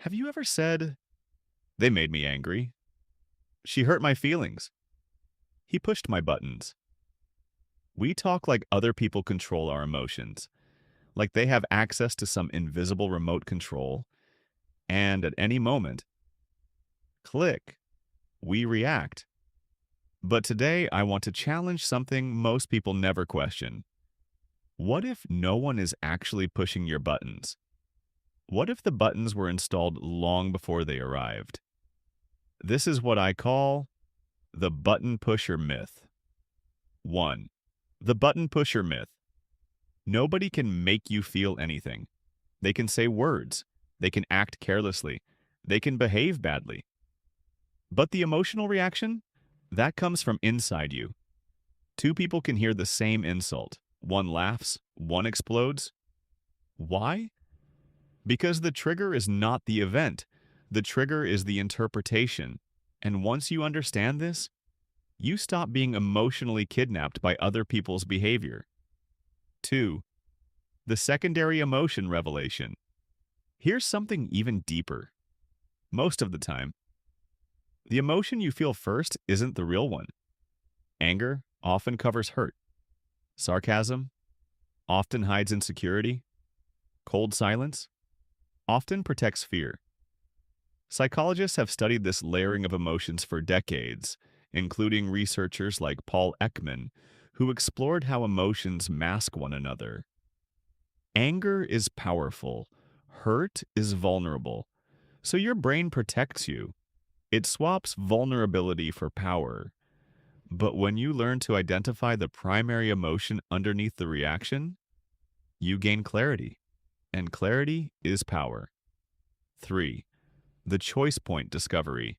Have you ever said, "They made me angry. She hurt my feelings. He pushed my buttons"? We talk like other people control our emotions, like they have access to some invisible remote control, and at any moment, click, we react. But today, I want to challenge something most people never question. What if no one is actually pushing your buttons? What if the buttons were installed long before they arrived? This is what I call the button pusher myth. 1. The button pusher myth. Nobody can make you feel anything. They can say words. They can act carelessly. They can behave badly. But the emotional reaction? That comes from inside you. Two people can hear the same insult. One laughs, one explodes. Why? Because the trigger is not the event. The trigger is the interpretation. And once you understand this, you stop being emotionally kidnapped by other people's behavior. 2. The secondary emotion revelation. Here's something even deeper. Most of the time, the emotion you feel first isn't the real one. Anger often covers hurt. Sarcasm often hides insecurity. Cold silence often protects fear. Psychologists have studied this layering of emotions for decades, including researchers like Paul Ekman, who explored how emotions mask one another. Anger is powerful. Hurt is vulnerable. So your brain protects you. It swaps vulnerability for power. But when you learn to identify the primary emotion underneath the reaction, you gain clarity. And clarity is power. 3. The choice point discovery.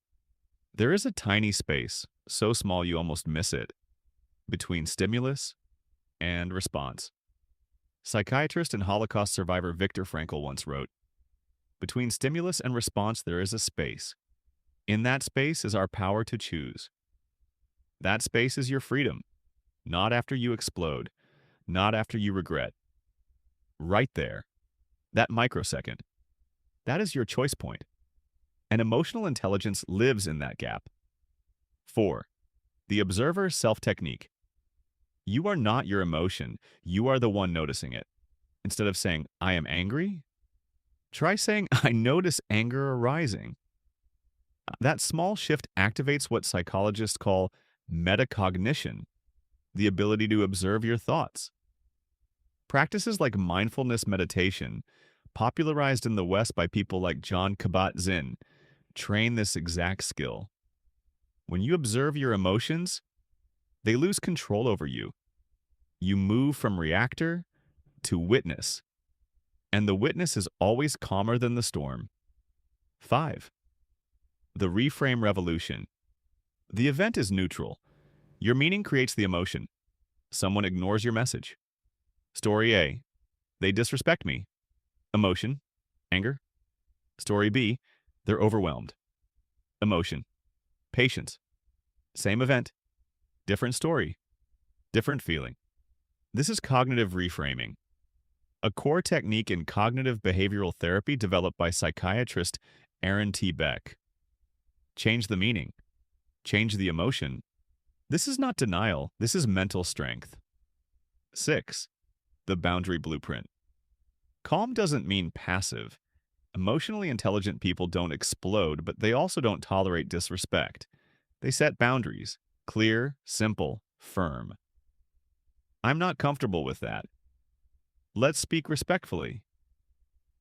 There is a tiny space, so small you almost miss it, between stimulus and response. Psychiatrist and Holocaust survivor Viktor Frankl once wrote, "Between stimulus and response there is a space. In that space is our power to choose. That space is your freedom, not after you explode, not after you regret. Right there, that microsecond, that is your choice point. And emotional intelligence lives in that gap." 4. The observer self-technique. You are not your emotion. You are the one noticing it. Instead of saying, "I am angry," try saying, "I notice anger arising." That small shift activates what psychologists call metacognition, the ability to observe your thoughts. Practices like mindfulness meditation, popularized in the West by people like John Kabat-Zinn, train this exact skill. When you observe your emotions, they lose control over you. You move from reactor to witness, and the witness is always calmer than the storm. 5. The reframe revolution. The event is neutral. Your meaning creates the emotion. Someone ignores your message. Story A. They disrespect me. Emotion. Anger. Story B. They're overwhelmed. Emotion. Patience. Same event. Different story. Different feeling. This is cognitive reframing, a core technique in cognitive behavioral therapy developed by psychiatrist Aaron T. Beck. Change the meaning. Change the emotion. This is not denial. This is mental strength. 6. The boundary blueprint. Calm doesn't mean passive. Emotionally intelligent people don't explode, but they also don't tolerate disrespect. They set boundaries. Clear, simple, firm. I'm not comfortable with that. Let's speak respectfully.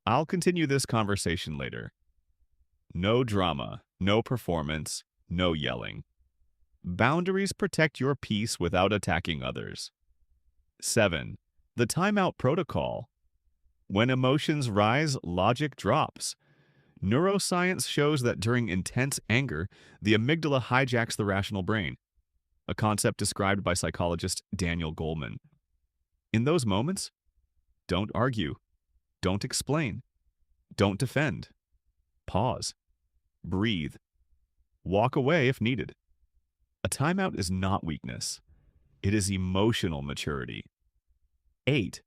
I'll continue this conversation later. No drama, no performance, no yelling. Boundaries protect your peace without attacking others. 7. The timeout protocol. When emotions rise, logic drops. Neuroscience shows that during intense anger, the amygdala hijacks the rational brain, a concept described by psychologist Daniel Goleman. In those moments, don't argue, don't explain, don't defend. Pause. Breathe. Walk away if needed. A timeout is not weakness. It is emotional maturity. 8.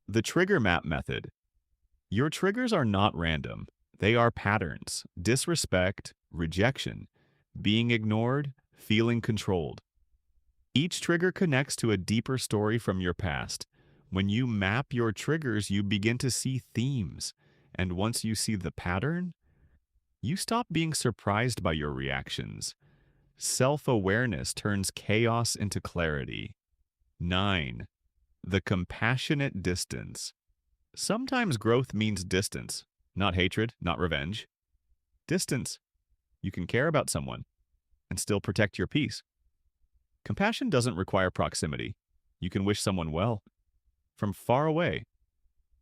The trigger map method. Your triggers are not random. They are patterns: disrespect, rejection, being ignored, feeling controlled. Each trigger connects to a deeper story from your past. When you map your triggers, you begin to see themes. And once you see the pattern, you stop being surprised by your reactions. Self-awareness turns chaos into clarity. 9. The compassionate distance. Sometimes growth means distance, not hatred, not revenge. Distance. You can care about someone and still protect your peace. Compassion doesn't require proximity. You can wish someone well from far away,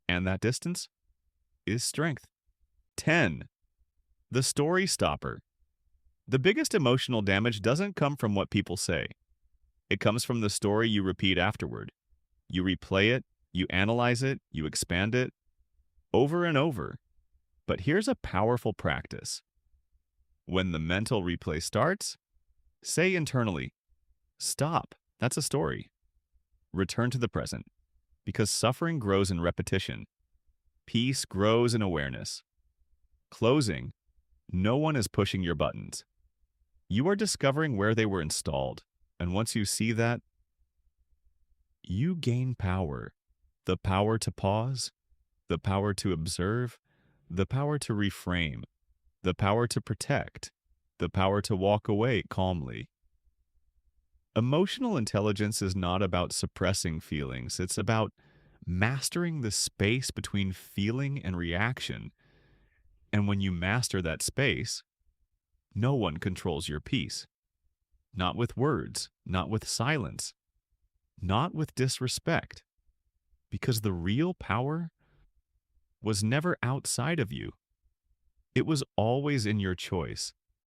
and that distance is strength. 10. The story stopper. The biggest emotional damage doesn't come from what people say. It comes from the story you repeat afterward. You replay it, you analyze it, you expand it over and over. But here's a powerful practice. When the mental replay starts, say internally, "Stop, that's a story." Return to the present, because suffering grows in repetition. Peace grows in awareness. Closing, no one is pushing your buttons. You are discovering where they were installed, and once you see that, you gain power. The power to pause, the power to observe, the power to reframe, the power to protect, the power to walk away calmly. Emotional intelligence is not about suppressing feelings. It's about mastering the space between feeling and reaction. And when you master that space, no one controls your peace. Not with words, not with silence, not with disrespect. Because the real power was never outside of you. It was always in your choice.